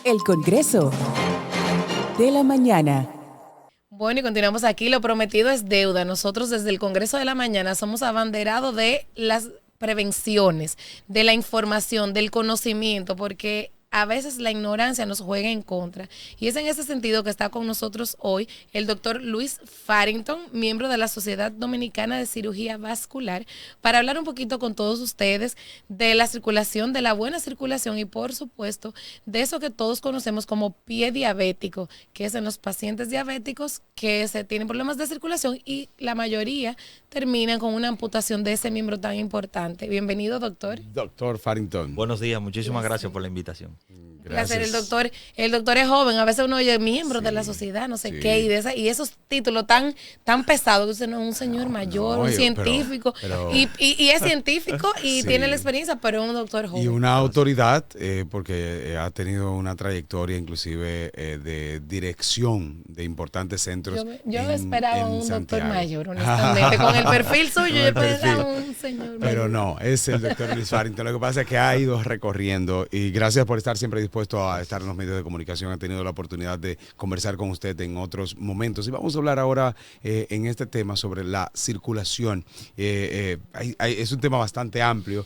El Congreso de la Mañana. Bueno, y continuamos aquí. Lo prometido es deuda. Nosotros desde el Congreso de la Mañana somos abanderados de las prevenciones, de la información, del conocimiento, porque a veces la ignorancia nos juega en contra. Y es en ese sentido que está con nosotros hoy el doctor Luis Farrington, miembro de la Sociedad Dominicana de Cirugía Vascular, para hablar un poquito con todos ustedes de la circulación, de la buena circulación y, por supuesto, de eso que todos conocemos como pie diabético, que es en los pacientes diabéticos que se tienen problemas de circulación y la mayoría terminan con una amputación de ese miembro tan importante. Bienvenido, doctor. Doctor Farrington. Buenos días, muchísimas gracias por la invitación. Gracias. El doctor es joven, a veces uno oye miembro de la sociedad, no sé qué, y esos títulos tan pesados, usted no es un señor mayor, un científico, y es científico y tiene la experiencia, pero es un doctor joven. Y una autoridad, porque ha tenido una trayectoria inclusive de dirección de importantes centros. Yo esperaba un doctor mayor, honestamente, con el perfil suyo, yo esperaba un señor mayor. Pero no, es el doctor Luis Farrington. Lo que pasa es que ha ido recorriendo, y gracias por estar siempre dispuesto a estar en los medios de comunicación. Ha tenido la oportunidad de conversar con usted en otros momentos. Y vamos a hablar ahora en este tema sobre la circulación. Es un tema bastante amplio,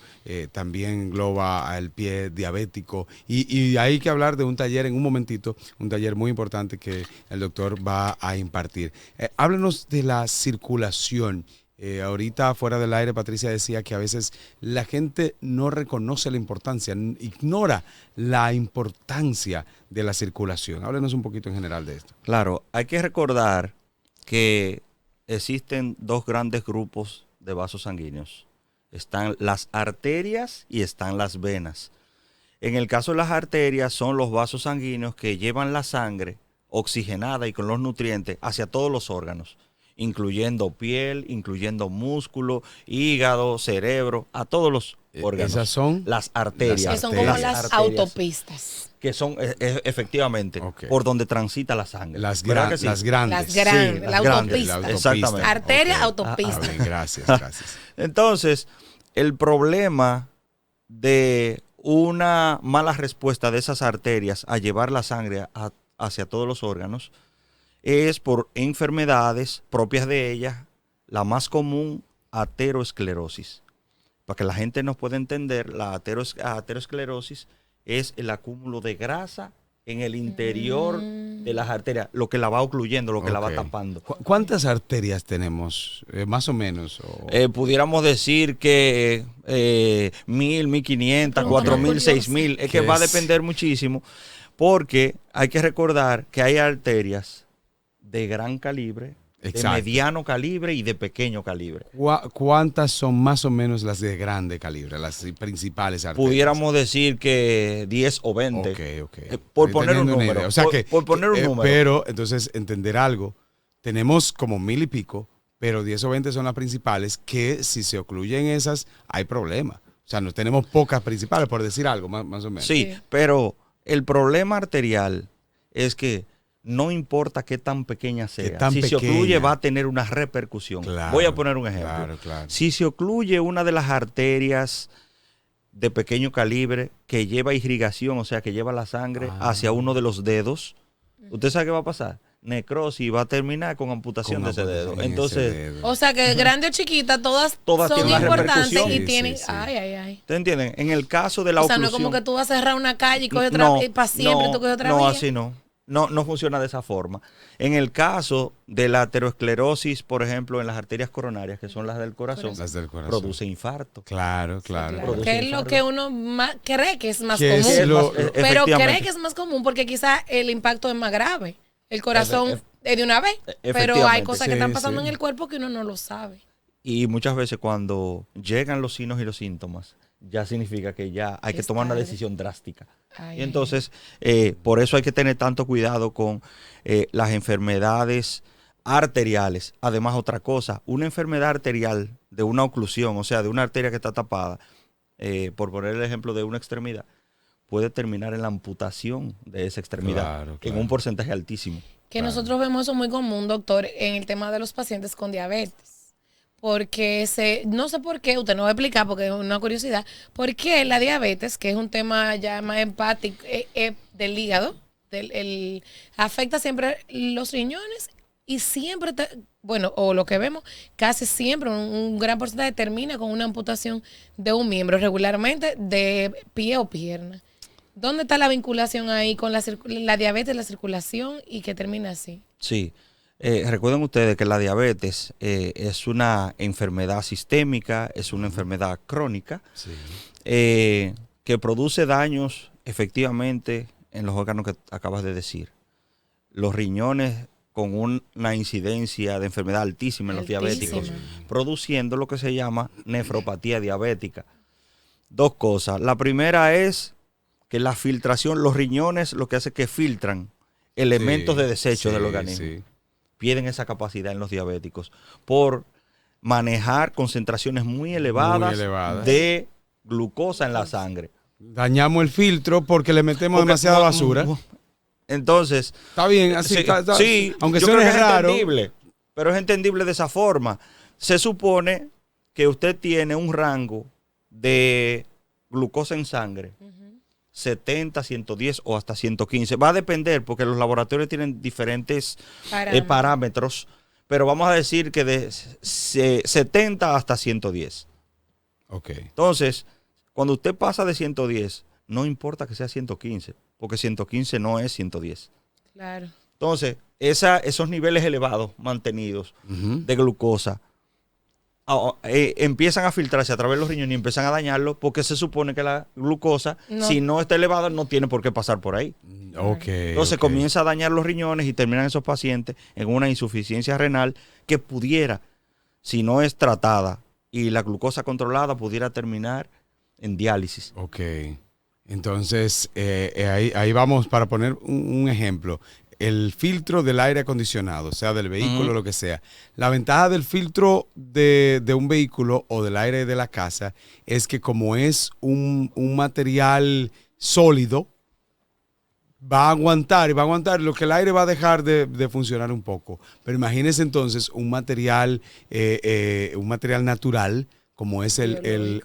también engloba al pie diabético. Y hay que hablar de un taller en un momentito, un taller muy importante que el doctor va a impartir. Háblenos de la circulación. Ahorita fuera del aire Patricia decía que a veces la gente no reconoce la importancia, ignora la importancia de la circulación. Háblenos un poquito en general de esto. Claro, hay que recordar que existen dos grandes grupos de vasos sanguíneos. Están las arterias y están las venas. En el caso de las arterias son los vasos sanguíneos que llevan la sangre oxigenada y con los nutrientes hacia todos los órganos, incluyendo piel, incluyendo músculo, hígado, cerebro, a todos los órganos. Esas son las arterias. Que son como las autopistas. Que son efectivamente por donde transita la sangre. Las grandes. La autopista. Exactamente. Arteria, autopista. Bien, gracias. Entonces, el problema de una mala respuesta de esas arterias a llevar la sangre hacia todos los órganos es por enfermedades propias de ellas, la más común, aterosclerosis. Para que la gente nos pueda entender, la aterosclerosis es el acúmulo de grasa en el interior de las arterias, lo que la va ocluyendo, lo que la va tapando. ¿Cuántas arterias tenemos, más o menos? Pudiéramos decir que 1,000, 1,500, 4,000, 6,000. Es que va a depender muchísimo, porque hay que recordar que hay arterias de gran calibre, de mediano calibre y de pequeño calibre. ¿Cuántas son más o menos las de grande calibre, las principales arterias? Pudiéramos decir que 10 o 20. Por poner un número. O sea por poner un número. Pero, entonces, entender algo, tenemos como 1,000 y pico, pero 10 o 20 son las principales, que si se ocluyen esas, hay problema. O sea, no tenemos pocas principales, por decir algo, más o menos. Sí, pero el problema arterial es que no importa qué tan pequeña sea, si se ocluye va a tener una repercusión. Claro, voy a poner un ejemplo. Claro. Si se ocluye una de las arterias de pequeño calibre que lleva irrigación, o sea, que lleva la sangre hacia uno de los dedos, ¿usted sabe qué va a pasar? Necrosis, va a terminar con amputación de ese dedo. Entonces, o sea, que grande o chiquita, todas son importantes y tienen... Ay. ¿Te entienden? En el caso de la oclusión... O sea, no es como que tú vas a cerrar una calle y coges otra y para siempre tú coges otra vía. No, así no. No funciona de esa forma. En el caso de la aterosclerosis, por ejemplo, en las arterias coronarias, que son las del corazón, produce infarto. Claro. Que es lo que uno cree que es más común. Pero cree que es más común porque quizá el impacto es más grave. El corazón es de una vez. Pero hay cosas que están pasando en el cuerpo que uno no lo sabe. Y muchas veces cuando llegan los signos y los síntomas, ya significa que ya hay que tomar una decisión drástica. Y entonces, por eso hay que tener tanto cuidado con las enfermedades arteriales. Además, otra cosa, una enfermedad arterial de una oclusión, o sea, de una arteria que está tapada, por poner el ejemplo de una extremidad, puede terminar en la amputación de esa extremidad, en un porcentaje altísimo. Que nosotros vemos eso muy común, doctor, en el tema de los pacientes con diabetes. porque no sé por qué, usted no va a explicar porque es una curiosidad, por qué la diabetes, que es un tema ya más empático del hígado, afecta siempre los riñones y siempre, bueno, o lo que vemos, casi siempre un gran porcentaje termina con una amputación de un miembro, regularmente de pie o pierna. ¿Dónde está la vinculación ahí con la diabetes, la circulación y que termina así? Sí. Recuerden ustedes que la diabetes es una enfermedad sistémica, es una enfermedad crónica Sí. Que produce daños efectivamente en los órganos que acabas de decir. Los riñones con una incidencia de enfermedad altísima en los diabéticos, produciendo lo que se llama nefropatía diabética. Dos cosas. La primera es que la filtración, los riñones lo que hace es que filtran elementos de desecho del organismo. Sí. Pierden esa capacidad en los diabéticos por manejar concentraciones muy elevadas de glucosa en la sangre. Dañamos el filtro porque le metemos demasiada basura. Entonces, Está bien, así sí, aunque yo suene creo que raro. es entendible, pero es entendible de esa forma. Se supone que usted tiene un rango de glucosa en sangre, 70, 110 o hasta 115. Va a depender porque los laboratorios tienen diferentes parámetros, pero vamos a decir que de 70 hasta 110. Ok. Entonces, cuando usted pasa de 110, no importa que sea 115, porque 115 no es 110. Claro. Entonces, esos niveles elevados mantenidos de glucosa empiezan a filtrarse a través de los riñones y empiezan a dañarlo porque se supone que la glucosa, si no está elevada, no tiene por qué pasar por ahí. Entonces comienza a dañar los riñones y terminan esos pacientes en una insuficiencia renal que pudiera, si no es tratada y la glucosa controlada, pudiera terminar en diálisis. Ok. Entonces, ahí vamos para poner un ejemplo. El filtro del aire acondicionado, sea del vehículo, lo que sea. La ventaja del filtro de un vehículo o del aire de la casa es que como es un material sólido, va a aguantar lo que el aire va a dejar de funcionar un poco. Pero imagínense entonces un material natural, como es el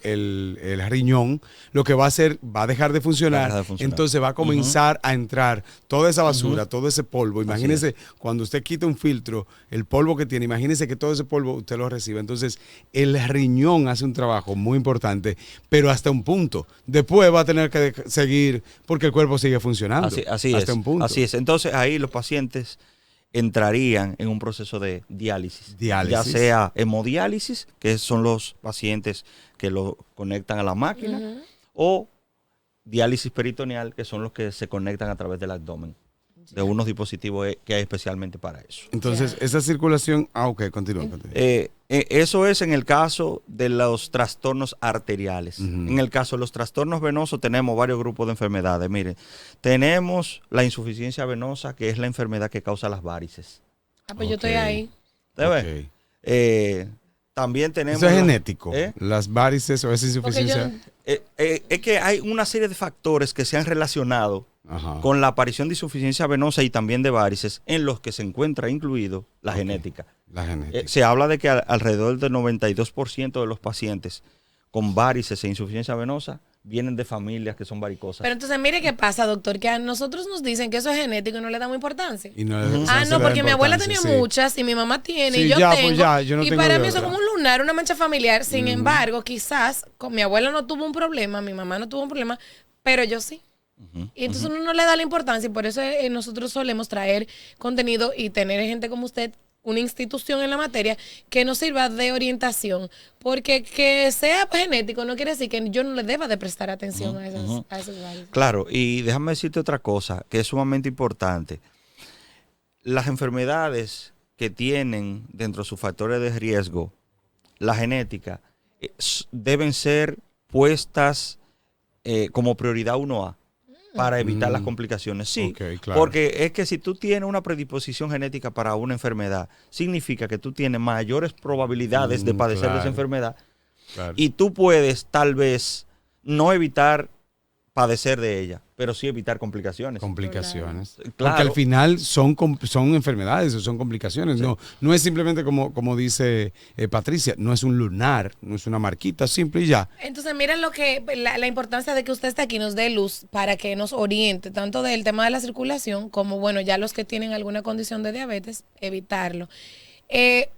riñón, lo que va a hacer, va a dejar de funcionar, entonces va a comenzar a entrar toda esa basura, todo ese polvo. Imagínese cuando usted quita un filtro, el polvo que tiene, imagínese que todo ese polvo usted lo recibe. Entonces, el riñón hace un trabajo muy importante, pero hasta un punto. Después va a tener que seguir, porque el cuerpo sigue funcionando. Así hasta es, un punto. así es. Entonces, ahí los pacientes entrarían en un proceso de diálisis, ya sea hemodiálisis, que son los pacientes que lo conectan a la máquina, o diálisis peritoneal, que son los que se conectan a través del abdomen, de unos dispositivos que hay especialmente para eso. Entonces, esa circulación... ok, continúa. Eso es en el caso de los trastornos arteriales. En el caso de los trastornos venosos tenemos varios grupos de enfermedades. Miren, tenemos la insuficiencia venosa, que es la enfermedad que causa las varices. Pues yo estoy ahí. También tenemos... Eso es genético, las varices o esa insuficiencia. Es que hay una serie de factores que se han relacionado con la aparición de insuficiencia venosa y también de varices, en los que se encuentra incluido la genética. La genética. Se habla de que alrededor del 92% de los pacientes con varices e insuficiencia venosa vienen de familias que son varicosas. Pero entonces mire qué pasa, doctor, que a nosotros nos dicen que eso es genético y no le damos importancia. Y no, no, porque mi abuela tenía muchas y mi mamá tiene y yo tengo. Y para mí eso es como un lunar, una mancha familiar. Sin embargo, quizás con mi abuela no tuvo un problema, mi mamá no tuvo un problema, pero yo sí. Y entonces uno no le da la importancia y por eso nosotros solemos traer contenido y tener gente como usted, una institución en la materia que nos sirva de orientación, porque que sea genético no quiere decir que yo no le deba de prestar atención a esos varios. Claro, y déjame decirte otra cosa que es sumamente importante. Las enfermedades que tienen dentro de sus factores de riesgo, la genética, deben ser puestas como prioridad 1A. Para evitar las complicaciones, sí. Claro. Porque es que si tú tienes una predisposición genética para una enfermedad, significa que tú tienes mayores probabilidades de padecer de esa enfermedad. Y tú puedes tal vez no evitar padecer de ella, pero sí evitar complicaciones. Complicaciones. Claro. Porque al final son enfermedades o son complicaciones. Sí. No es simplemente como dice Patricia, no es un lunar, no es una marquita simple y ya. Entonces, miren la importancia de que usted esté aquí, nos dé luz para que nos oriente tanto del tema de la circulación como, bueno, ya los que tienen alguna condición de diabetes, evitarlo.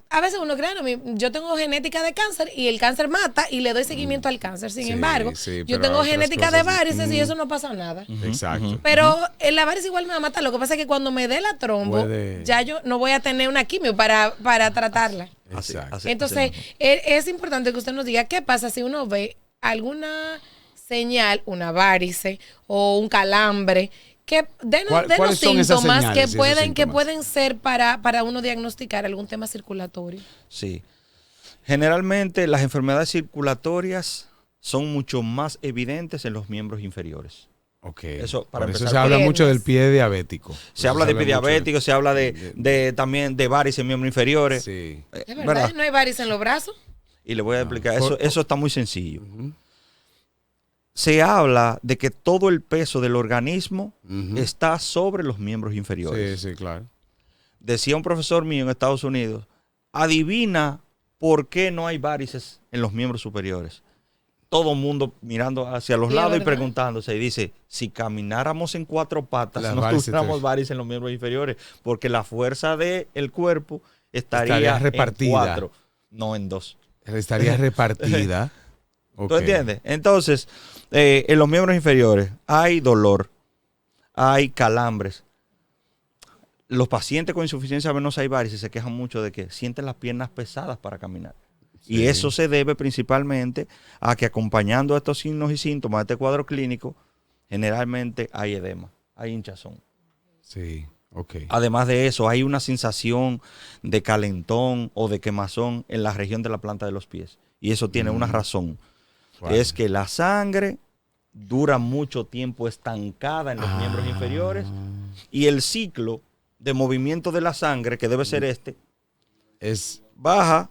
A veces uno cree, no, yo tengo genética de cáncer y el cáncer mata y le doy seguimiento al cáncer. Sin Sí, embargo, sí, yo pero tengo otras genética de cosas, varices y eso no pasa nada. Exacto. Pero la varices igual me va a matar. Lo que pasa es que cuando me dé la trombo, Puede- ya yo no voy a tener una quimio para tratarla. Exacto. Entonces, es importante que usted nos diga qué pasa si uno ve alguna señal, una varice o un calambre, que denos ¿Cuáles son esas síntomas señales y que esos pueden, que síntomas? pueden ser para uno diagnosticar algún tema circulatorio. Sí. Generalmente las enfermedades circulatorias son mucho más evidentes en los miembros inferiores. Ok. Eso, para Por eso empezar, se habla piernas. mucho del pie diabético. Se habla de mucho diabético, se habla también de varices en miembros inferiores. Sí. ¿Es verdad? ¿No hay varices en los brazos? Y le voy a explicar, Por- eso está muy sencillo. Se habla de que todo el peso del organismo Ujú. está sobre los miembros inferiores. Sí, sí, claro. Decía un profesor mío en Estados Unidos, adivina por qué no hay varices en los miembros superiores. Todo el mundo mirando hacia los Sí, lados y ¿verdad? preguntándose. Y dice, si camináramos en 4 patas, Las no varices tuviéramos te- varices en los miembros inferiores, porque la fuerza del cuerpo estaría Estaría repartida. en 4, no en 2. Estaría repartida. Ok. ¿Tú entiendes? Entonces, en los miembros inferiores hay dolor, hay calambres. Los pacientes con insuficiencia venosa y varices se quejan mucho de que sienten las piernas pesadas para caminar. Sí. Y eso se debe principalmente a que acompañando a estos signos y síntomas de este cuadro clínico, generalmente hay edema, hay hinchazón. Sí, ok. Además de eso, hay una sensación de calentón o de quemazón en la región de la planta de los pies. Y eso tiene una razón. ¿Cuál? Es que la sangre dura mucho tiempo estancada en los miembros inferiores y el ciclo de movimiento de la sangre, que debe ser Es... baja.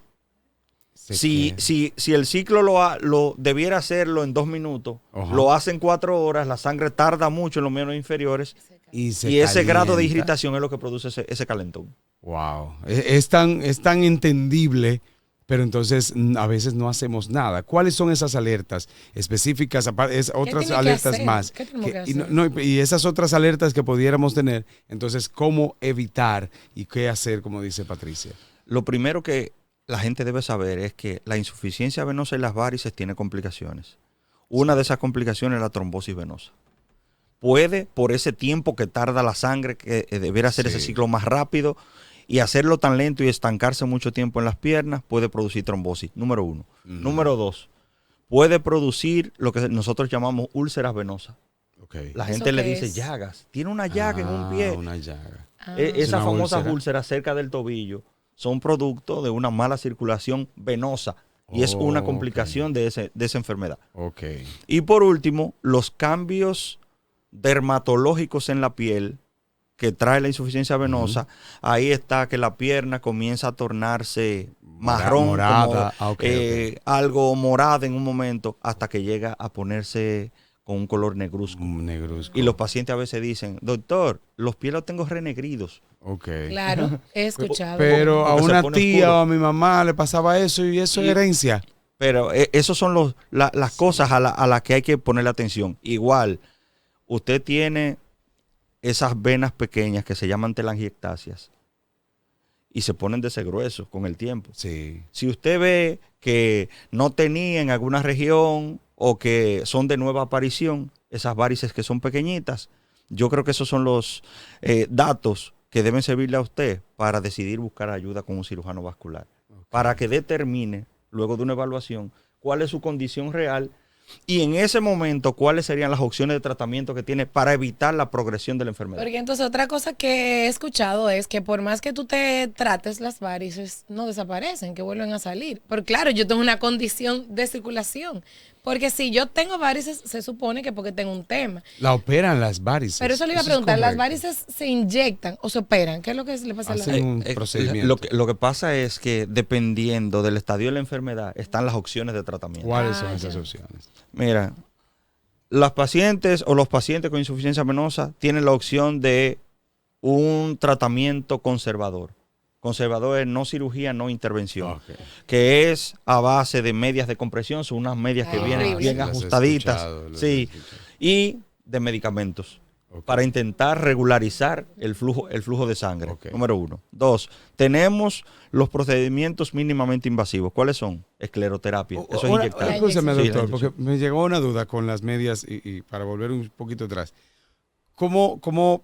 se Si queda. el ciclo lo debiera hacerlo en 2 minutos, Ajá. lo hace en 4 horas, la sangre tarda mucho en los miembros inferiores Y, se y ese grado de calienta. irritación es lo que produce ese calentón. Wow. Es tan entendible, pero entonces a veces no hacemos nada. ¿Cuáles son esas alertas específicas? Otras tiene que alertas hacer? más. ¿Qué tenemos que Y, hacer? y esas otras alertas que pudiéramos tener, entonces, ¿cómo evitar y qué hacer, como dice Patricia? Lo primero que la gente debe saber es que la insuficiencia venosa y las varices tiene complicaciones. Una de esas complicaciones es la trombosis venosa. Puede, por ese tiempo que tarda la sangre, que debiera hacer ese Sí. ciclo más rápido, y hacerlo tan lento y estancarse mucho tiempo en las piernas, puede producir trombosis, número 1. Número 2, puede producir lo que nosotros llamamos úlceras venosas. Okay. La ¿Eso gente le qué dice es? llagas. Tiene una llaga en un pie. Una llaga. Esas una famosas úlcera. úlceras cerca del tobillo son producto de una mala circulación venosa y es una Ok. complicación de esa enfermedad. Ok. Y por último, los cambios dermatológicos en la piel que trae la insuficiencia venosa, ahí está que la pierna comienza a tornarse marrón, Morada. como, Ok. algo morada en un momento, hasta que llega a ponerse con un color negruzco. Un negruzco. Y los pacientes a veces dicen, doctor, los pies los tengo renegridos. Ok. Claro, he escuchado. Pero a Porque se una pone tía oscuro. o a mi mamá le pasaba eso y eso es Y- herencia. Pero esos son las cosas a las que hay que ponerle atención. Igual, usted tiene esas venas pequeñas que se llaman telangiectasias y se ponen de ese grueso con el tiempo. Sí. Si usted ve que no tenía en alguna región o que son de nueva aparición, esas varices que son pequeñitas, yo creo que esos son los datos que deben servirle a usted para decidir buscar ayuda con un cirujano vascular. Para que determine, luego de una evaluación, cuál es su condición real y en ese momento cuáles serían las opciones de tratamiento que tiene para evitar la progresión de la enfermedad. Porque entonces otra cosa que he escuchado es que por más que tú te trates, las varices no desaparecen, que vuelven a salir. Pero claro, yo tengo una condición de circulación. Porque si yo tengo varices, se supone que porque tengo un tema. La operan las varices. Pero eso le iba a es preguntar, ¿las correcto. varices se inyectan o se operan? ¿Qué es lo que le pasa a Hacen la un procedimiento. Lo que pasa es que dependiendo del estadio de la enfermedad están las opciones de tratamiento. ¿Cuáles son Ah, esas ya. opciones? Mira, las pacientes o los pacientes con insuficiencia venosa tienen la opción de un tratamiento conservador. Conservador es no cirugía, no intervención. Ok. Que es a base de medias de compresión, son unas medias que Ay, vienen horrible. bien Las he ajustaditas. escuchado, las he Sí, escuchado. y de medicamentos. Ok. Para intentar regularizar el flujo de sangre. Ok. Número 1. 2. Tenemos los procedimientos mínimamente invasivos. ¿Cuáles son? Escleroterapia. Eso es Ahora, inyectar. escúchame, Sí, la doctor, inyección. porque me llegó una duda con las medias y para volver un poquito atrás.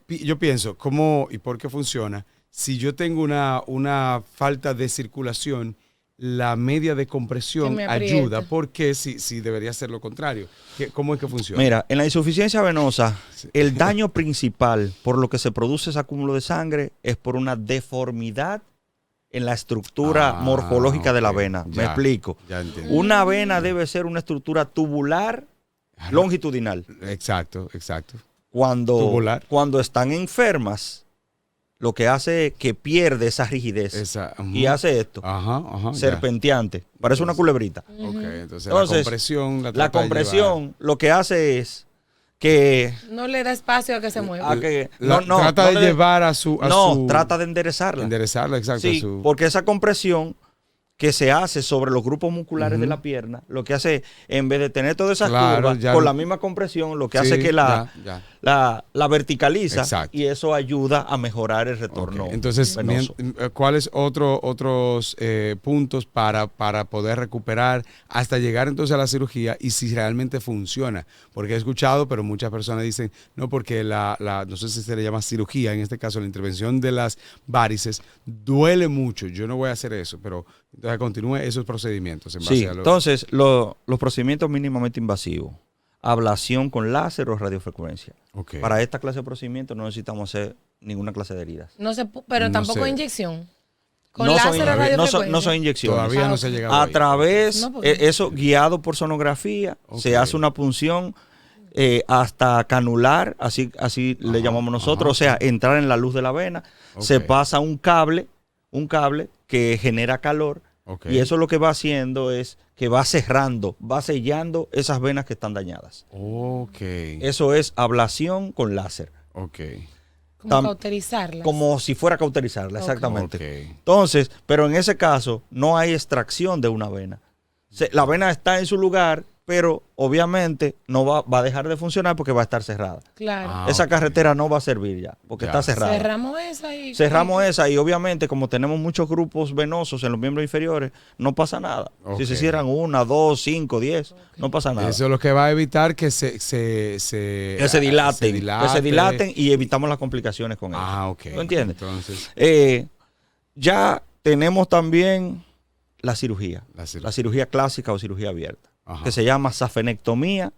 Yo pienso, ¿cómo y por qué funciona? Si yo tengo una falta de circulación, la media de Que compresión me aprieta. ayuda. ¿Por qué si debería ser lo contrario? ¿Cómo es que funciona? Mira, en la insuficiencia venosa, Sí. el daño principal por lo que se produce ese acúmulo de sangre es por una deformidad en la estructura Ah, morfológica de la ok, vena. Me ya. explico. Ya entiendo. Una vena debe ser una estructura tubular longitudinal. Exacto. Cuando, Tubular. cuando están enfermas, lo que hace es que pierde esa rigidez y hace esto, Ajá, ya. serpenteante. Parece una culebrita. Ok, entonces, la Entonces, compresión. La trata de compresión lo que hace es que... No le da espacio a que se mueva. trata de llevar a su... trata de enderezarla. enderezarla, exacto. Sí, porque esa compresión que se hace sobre los grupos musculares Ujú. de la pierna, lo que hace, en vez de tener todas esas Claro, curvas, ya con no- la misma compresión, lo que Sí, hace que ya. la verticaliza Exacto. y eso ayuda a mejorar el Ok, retorno entonces, venoso. ¿cuáles otros puntos para poder recuperar hasta llegar entonces a la cirugía y si realmente funciona? Porque he escuchado, pero muchas personas dicen, no, porque no sé si se le llama cirugía, en este caso la intervención de las varices, duele mucho. Yo no voy a hacer eso, pero entonces continúe esos procedimientos. En base Sí, a entonces los procedimientos mínimamente invasivos, ablación con láser o radiofrecuencia. Ok. Para esta clase de procedimientos no necesitamos hacer ninguna clase de heridas. No se, pero No tampoco sé. inyección. Con No son, láser o radiofrecuencia. no son inyecciones. Todavía no se ha llegado A ahí. través, No, porque- eso guiado por sonografía, Ok. se hace una punción hasta canular, así le llamamos nosotros, ajá. o sea, entrar en la luz de la vena, se Ok. pasa un cable que genera calor, Ok. y eso lo que va haciendo es que va cerrando, va sellando esas venas que están dañadas. Ok. Eso es ablación con láser, Ok. Como tam- cauterizarlas. como si fuera a cauterizarla, Ok. exactamente. Ok. Entonces, pero en ese caso no hay extracción de una vena. La vena está en su lugar, pero obviamente no va a dejar de funcionar porque va a estar cerrada. Claro. Ah, Esa ok. carretera no va a servir ya, porque Ya. está cerrada. Cerramos esa y... Cerramos esa y obviamente como tenemos muchos grupos venosos en los miembros inferiores, no pasa nada. Ok. Si se cierran 1, 2, 5, 10, no pasa nada. Eso es lo que va a evitar que se Que se dilaten y evitamos las complicaciones con eso. Ah, ok. ¿Tú entiendes? Entonces, Ya tenemos también la cirugía. La cirugía. La cirugía clásica o cirugía abierta, Ajá. que se llama safenectomía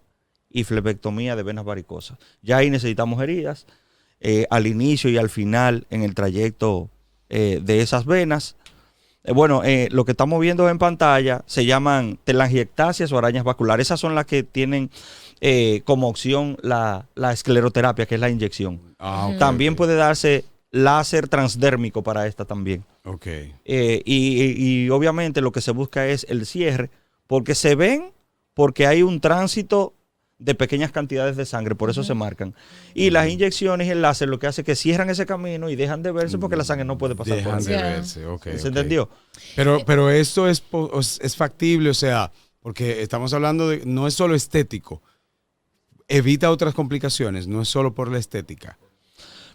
y flebectomía de venas varicosas. Ya ahí necesitamos heridas al inicio y al final en el trayecto de esas venas. Lo que estamos viendo en pantalla se llaman telangiectasias o arañas vasculares. Esas son las que tienen como opción la escleroterapia, que es la inyección. ok, También ok. puede darse láser transdérmico para esta también. Ok. Y obviamente lo que se busca es el cierre, porque se ven, porque hay un tránsito de pequeñas cantidades de sangre, por eso se marcan. Y las inyecciones y el láser lo que hace es que cierran ese camino y dejan de verse porque la sangre no puede pasar por Dejan ahí. de Ya. verse, ok. ¿Se ok. entendió? Pero esto es factible, o sea, porque estamos hablando de, no es solo estético, evita otras complicaciones, no es solo por la estética.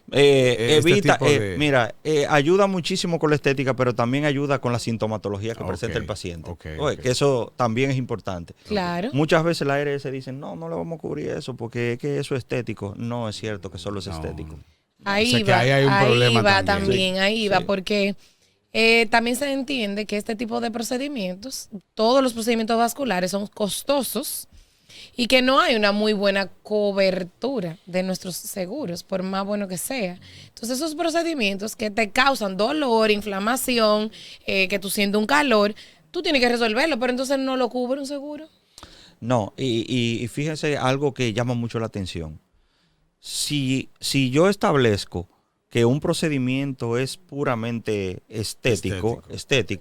Este Evita, tipo de- mira, ayuda muchísimo con la estética, pero también ayuda con la sintomatología que Ok, presenta el paciente. ok, Oye, ok. que eso también es importante. Claro. Muchas veces la ARS dicen, no le vamos a cubrir eso porque es que eso es estético. No es cierto que solo es No. estético. Ahí O sea, que va, ahí hay un problema va también. también, ahí va, Sí. porque también se entiende que este tipo de procedimientos, todos los procedimientos vasculares son costosos y que no hay una muy buena cobertura de nuestros seguros, por más bueno que sea. Entonces esos procedimientos que te causan dolor, inflamación, que tú sientes un calor, tú tienes que resolverlo, pero entonces no lo cubre un seguro. No, y fíjense algo que llama mucho la atención. Si yo establezco que un procedimiento es puramente estético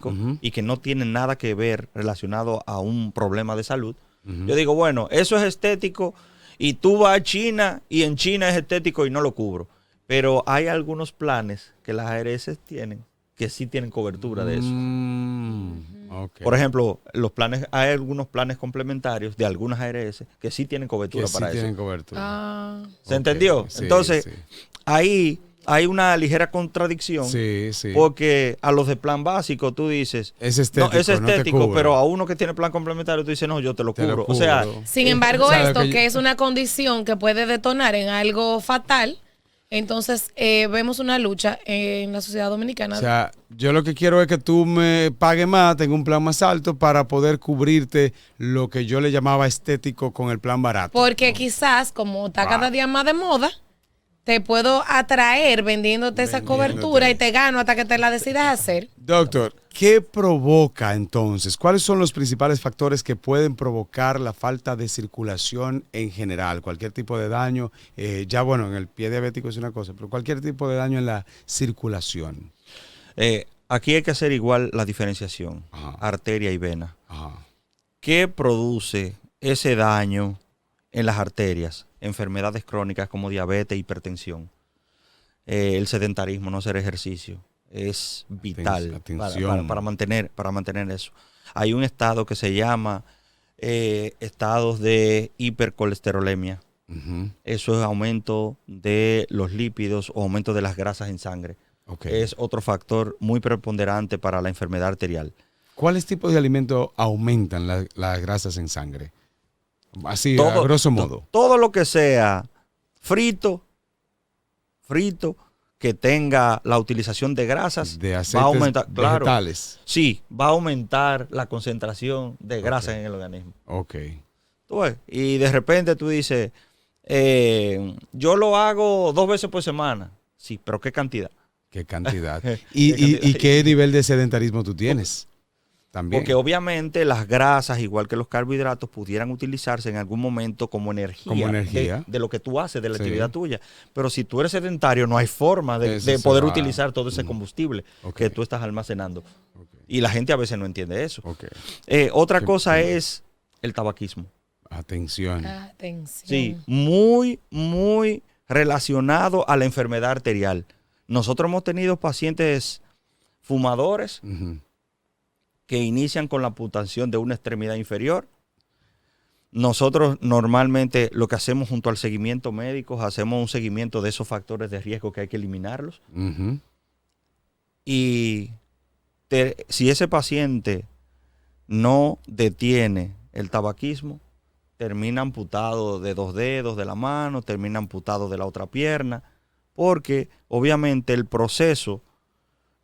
Ujú. y que no tiene nada que ver relacionado a un problema de salud, Ujú. yo digo, bueno, eso es estético Y tú vas a China y en China es estético y no lo cubro. Pero hay algunos planes que las ARS tienen que sí tienen cobertura de eso. Ok. Por ejemplo, hay algunos planes complementarios de algunas ARS que sí tienen cobertura que para sí eso. tienen cobertura. Ah, ¿Se Ok, entendió? sí, Entonces, sí. ahí hay una ligera contradicción. Sí, sí. Porque a los de plan básico tú dices, Es estético, no, es no te estético, cubre. pero a uno que tiene plan complementario tú dices, no, yo te lo Te lo cubro. O sea, cubro. sin embargo, o sea, lo esto que yo- que es una condición que puede detonar en algo fatal, entonces vemos una lucha en la sociedad dominicana. O sea, yo lo que quiero es que tú me pagues más, tenga un plan más alto para poder cubrirte lo que yo le llamaba estético con el plan barato. Porque quizás, como está Wow. cada día más de moda, te puedo atraer vendiéndote esa cobertura y te gano hasta que te la decidas hacer. Doctor, ¿qué provoca entonces? ¿Cuáles son los principales factores que pueden provocar la falta de circulación en general? Cualquier tipo de daño, ya bueno, en el pie diabético es una cosa, pero cualquier tipo de daño en la circulación. aquí hay que hacer igual la diferenciación, Ajá. arteria y vena. Ajá. ¿Qué produce ese daño en las arterias? Enfermedades crónicas como diabetes, hipertensión. El sedentarismo, no hacer ejercicio, es vital Atención. para mantener eso. Hay un estado que se llama estados de hipercolesterolemia. Ujú. Eso es aumento de los lípidos o aumento de las grasas en sangre. Ok. Es otro factor muy preponderante para la enfermedad arterial. ¿Cuáles tipos de alimentos aumentan las grasas en sangre? Así, a grosso modo. Todo lo que sea frito, que tenga la utilización de grasas, De va a aceites aumentar, claro, vegetales. sí, va a aumentar la concentración de grasa Ok. en el organismo. Ok. ¿Tú ves? Y de repente tú dices, yo lo hago 2 veces por semana. Sí, pero ¿qué cantidad? ¿Qué cantidad? ¿Qué ¿Y cantidad? qué nivel de sedentarismo tú tienes? También. Porque obviamente las grasas, igual que los carbohidratos, pudieran utilizarse en algún momento como energía. Como energía. De lo que tú haces, de la Sí. actividad tuya. Pero si tú eres sedentario, no hay forma de Eso se poder va. utilizar todo ese combustible Ok. que tú estás almacenando. Ok. Y la gente a veces no entiende eso. Ok. Otra Qué cosa mal. es el tabaquismo. Atención. Atención. Sí, muy, muy relacionado a la enfermedad arterial. Nosotros hemos tenido pacientes fumadores Ujú. que inician con la amputación de una extremidad inferior. Nosotros normalmente lo que hacemos junto al seguimiento médico, hacemos un seguimiento de esos factores de riesgo que hay que eliminarlos. Ujú. Y si ese paciente no detiene el tabaquismo, termina amputado de 2 dedos de la mano, termina amputado de la otra pierna, porque obviamente el proceso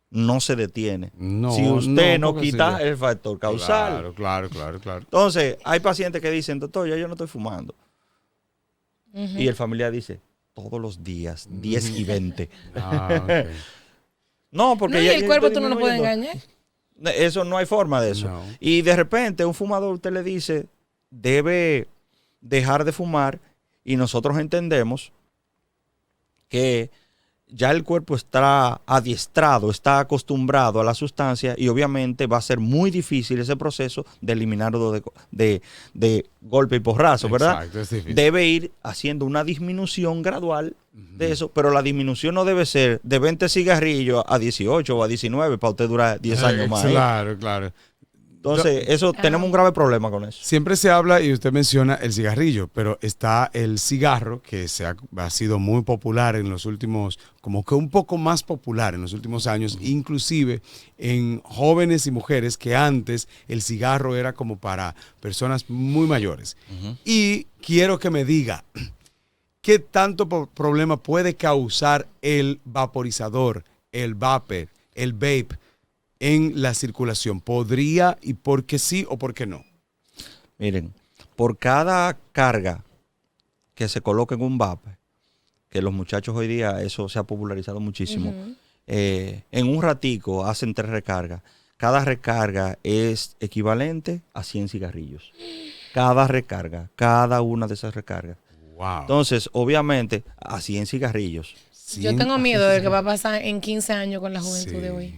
no se detiene. No, si usted no porque quita sí. el factor causal. Claro. Entonces, hay pacientes que dicen, doctor, ya yo no estoy fumando. Ujú. Y el familiar dice, todos los días, 10 y 20. Ah, ok. No, porque No, y ya- el ya cuerpo estoy tú no lo puedes disminuyendo. engañar. Eso no hay forma de eso. No. Y de repente un fumador usted le dice, debe dejar de fumar, y nosotros entendemos que ya el cuerpo está adiestrado, está acostumbrado a la sustancia, y obviamente va a ser muy difícil ese proceso de eliminarlo de golpe y porrazo, ¿verdad? Exacto, es difícil. Debe ir haciendo una disminución gradual de eso, pero la disminución no debe ser de 20 cigarrillos a 18 o a 19 para usted durar 10 años más. ¿eh? Claro. Entonces, tenemos un grave problema con eso. Siempre se habla, y usted menciona el cigarrillo, pero está el cigarro, que ha sido muy popular en los últimos, como que un poco más popular en los últimos años, inclusive en jóvenes y mujeres, que antes el cigarro era como para personas muy mayores. Y quiero que me diga, ¿qué tanto problema puede causar el vaporizador, el vapor, el vape en la circulación? ¿Podría, y por qué sí o por qué no? Miren, por cada carga que se coloca en un vape, que los muchachos hoy día, eso se ha popularizado muchísimo, en un ratico hacen 3 recargas. Cada recarga es equivalente a 100 cigarrillos. Cada recarga, cada una de esas recargas. Wow. Entonces, obviamente, a 100 cigarrillos. Yo tengo miedo de que va a pasar en 15 años con la juventud de hoy.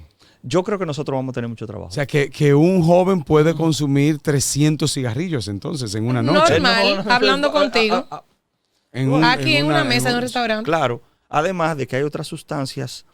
Yo creo que nosotros vamos a tener mucho trabajo. O sea, que un joven puede consumir 300 cigarrillos entonces en una noche. Normal, hablando contigo. Aquí en una mesa de un restaurante. Claro. Además de que hay otras sustancias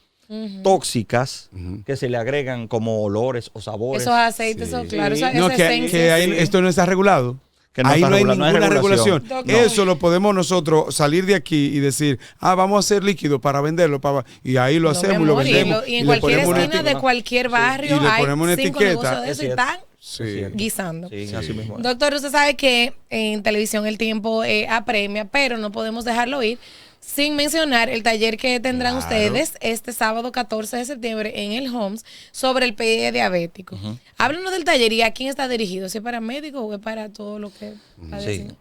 tóxicas que se le agregan como olores o sabores. Esos aceites Sí. son claros. Sí. No, que ahí esto no está regulado. Que no ahí está no hay regulado, no hay ninguna regulación. regulación. No. Eso lo podemos nosotros salir de aquí y decir, vamos a hacer líquido para venderlo. Y ahí lo No, hacemos mi y lo amor, vendemos. y en le cualquier ponemos una esquina de etiqueta. cualquier barrio Y le hay ponemos una 5 etiqueta. negocios de eso y Es están Sí. guisando. Sí, así mismo es. Doctor, usted sabe que en televisión el tiempo apremia, pero no podemos dejarlo ir sin mencionar el taller que tendrán Claro. ustedes este sábado 14 de septiembre en el Homes sobre el pie diabético. Háblanos del taller y a quién está dirigido, si es para médicos o es para todo lo que Sí. padecen.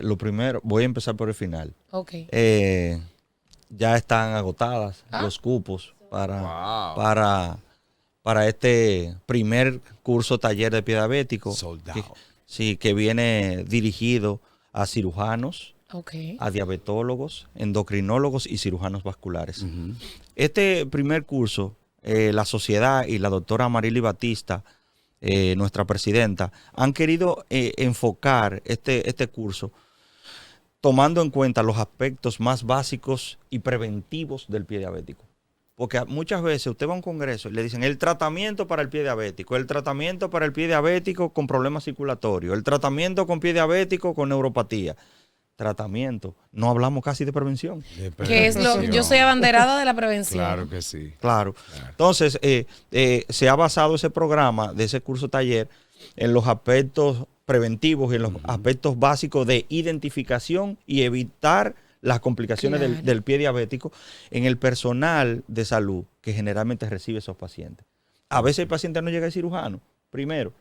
Lo primero, voy a empezar por el final. Ok. Ya están agotadas los cupos para este primer curso taller de pie diabético. Sold que- out. sí, que viene dirigido a cirujanos, Ok. a diabetólogos, endocrinólogos y cirujanos vasculares. Este primer curso, la sociedad y la doctora Marily Batista, nuestra presidenta, han querido enfocar este curso tomando en cuenta los aspectos más básicos y preventivos del pie diabético. Porque muchas veces usted va a un congreso y le dicen el tratamiento para el pie diabético, el tratamiento para el pie diabético con problemas circulatorios, el tratamiento con pie diabético con neuropatía. Tratamiento. No hablamos casi de prevención. Que es lo, yo soy abanderada de la prevención. Claro que sí. Claro. Entonces, se ha basado ese programa de ese curso taller en los aspectos preventivos y en los aspectos básicos de identificación y evitar las complicaciones Claro. del pie diabético en el personal de salud que generalmente recibe esos pacientes. A veces el paciente no llega al cirujano, primero,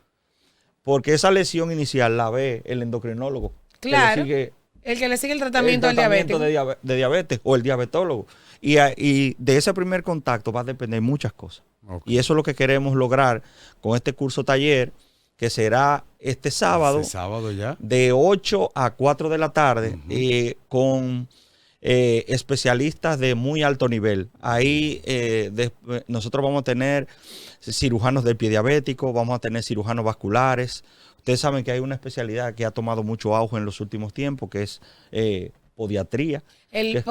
porque esa lesión inicial la ve el endocrinólogo. que le Claro. sigue El que le sigue el tratamiento al diabético. de diabetes o el diabetólogo. Y de ese primer contacto va a depender muchas cosas. Ok. Y eso es lo que queremos lograr con este curso taller, que será este sábado, Este sábado ya. de 8 a 4 de la tarde, con especialistas de muy alto nivel. Ahí nosotros vamos a tener cirujanos del pie diabético, vamos a tener cirujanos vasculares. Ustedes saben que hay una especialidad que ha tomado mucho auge en los últimos tiempos, que es podiatría. El El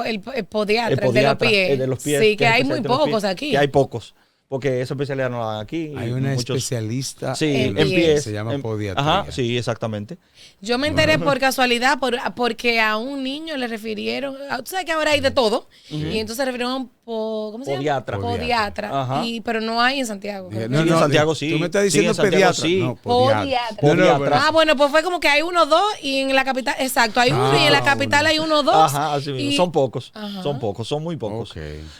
podiatra, podiatra, el de los pies. Sí, que es hay muy especialista en los pocos pies, aquí. Que hay pocos, porque esa especialidad no la dan aquí. Hay y una muchos- especialista Sí, en en pies. pies. Se llama en- podiatría. Ajá, sí, exactamente. Yo me enteré por casualidad porque a un niño le refirieron, tú sabes que ahora hay de todo, y entonces se refirieron a un ¿cómo se llama? Podiatra. Podiatra. Ajá. Pero no hay en Santiago. No, Sí, en Santiago sí. Tú me estás Sí, diciendo en Santiago pediatra. sí. No, Podiatra. No, no, Podiatra. Ah, bueno, pues fue como que hay 1, 2 y en la capital, exacto, hay uno y en la capital hay 1, 2. Ajá, así mismo. y- Son pocos. Ajá. Son pocos, son muy pocos. Ok.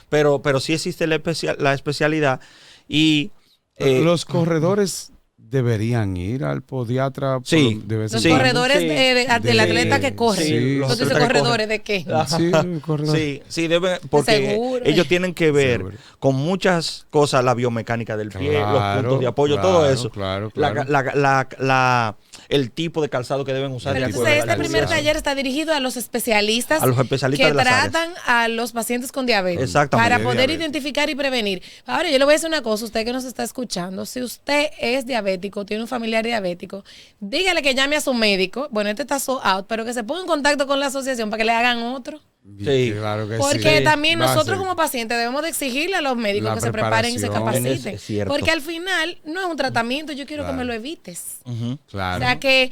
Pero sí existe la especialidad. Y Los corredores deberían ir al podiatra. Sí. De vez en Los Sí, cuando. corredores sí. del atleta que corre. Sí, Los los dice atletas que corredores de qué. Sí, corredor. sí, deben, porque Seguro. ellos tienen que ver Seguro. con muchas cosas, la biomecánica del pie, los Claro, puntos de apoyo, todo claro, eso. claro, La- claro. el tipo de calzado que deben usar. Pero de entonces acuerdo a este la primer calidad. taller está dirigido a los especialistas, A los especialistas que de las áreas. tratan a los pacientes con diabetes. Exactamente. Para poder Diabetes. identificar y prevenir. Ahora, yo le voy a decir una cosa, usted que nos está escuchando, si usted es diabético, tiene un familiar diabético, dígale que llame a su médico, bueno, este está sold out, pero que se ponga en contacto con la asociación para que le hagan otro. Sí. Claro que Porque sí. también Base. nosotros como pacientes debemos de exigirle a los médicos La que se preparen y se preparación. capaciten. Es cierto. Porque al final no es un tratamiento, yo quiero que Claro. me lo evites. Ujú. Claro. O sea que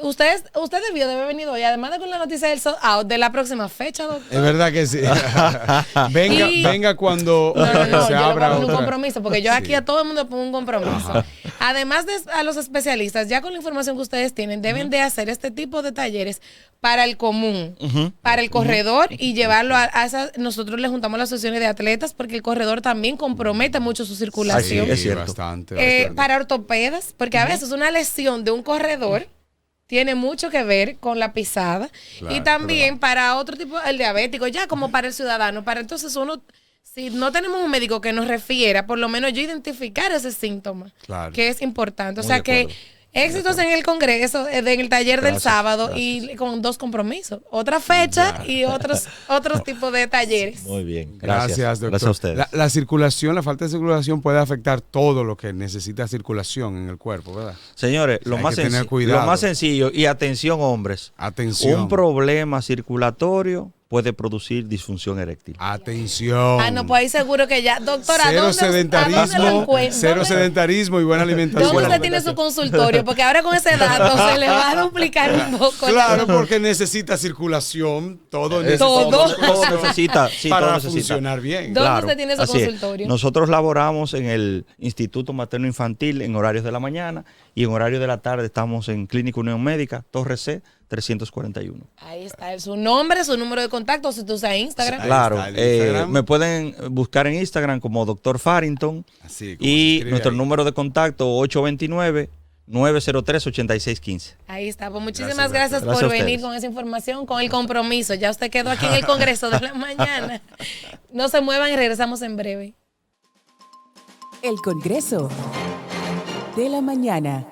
usted debió de haber venido hoy, además de con la noticia del sold out de la próxima fecha, doctor. Es verdad que sí. venga, Y- venga cuando No, no, no, se yo le voy a abra poner un otra. compromiso, porque yo aquí Sí. a todo el mundo le pongo un compromiso. Además de a los especialistas, ya con la información que ustedes tienen, deben de hacer este tipo de talleres para el común, para el corredor y llevarlo a esas. Nosotros le juntamos las sesiones de atletas porque el corredor también compromete mucho su circulación. Sí, es cierto. Bastante, Eh, bastante. para ortopedas, porque a veces una lesión de un corredor tiene mucho que ver con la pisada. Claro, Y también para otro tipo, el diabético, ya como para el ciudadano. Para entonces uno, si no tenemos un médico que nos refiera, por lo menos yo identificar ese síntoma, Claro. que es importante. O Muy sea de que acuerdo. Éxitos en el congreso, en el taller del Gracias, sábado gracias. y con 2 compromisos. Otra fecha y otros tipos de talleres. Muy bien. Gracias, doctor. Gracias a ustedes. La circulación, la falta de circulación puede afectar todo lo que necesita circulación en el cuerpo, ¿verdad? Señores, Hay que tener lo cuidado. más sencillo, y atención hombres, Atención. un problema circulatorio puede producir disfunción eréctil. Atención. Ah, no, pues ahí seguro que ya. Doctora, Cero ¿a dónde lo sedentarismo, encuentra? cero sedentarismo y buena alimentación. ¿Dónde usted tiene su consultorio? Porque ahora con ese dato se le va a duplicar un poco. Claro, porque necesita circulación, todo necesita Todo. circulación Todo necesita, sí, para todo necesita. funcionar bien. ¿Dónde usted tiene su así es. consultorio? Nosotros laboramos en el Instituto Materno Infantil en horarios de la mañana y en horario de la tarde estamos en Clínica Unión Médica, Torre C, 341. Ahí está su nombre, su número de contacto, si tú usas Instagram. Ahí Claro, está el Instagram. me pueden buscar en Instagram como Dr. Farrington Así, como se y escribe nuestro ahí. número de contacto 829-903-8615. Ahí está. Pues muchísimas Gracias, gracias, doctor. por Gracias a venir ustedes. con esa información, con el compromiso. Ya usted quedó aquí en el Congreso de la Mañana. No se muevan y regresamos en breve. El Congreso de la Mañana.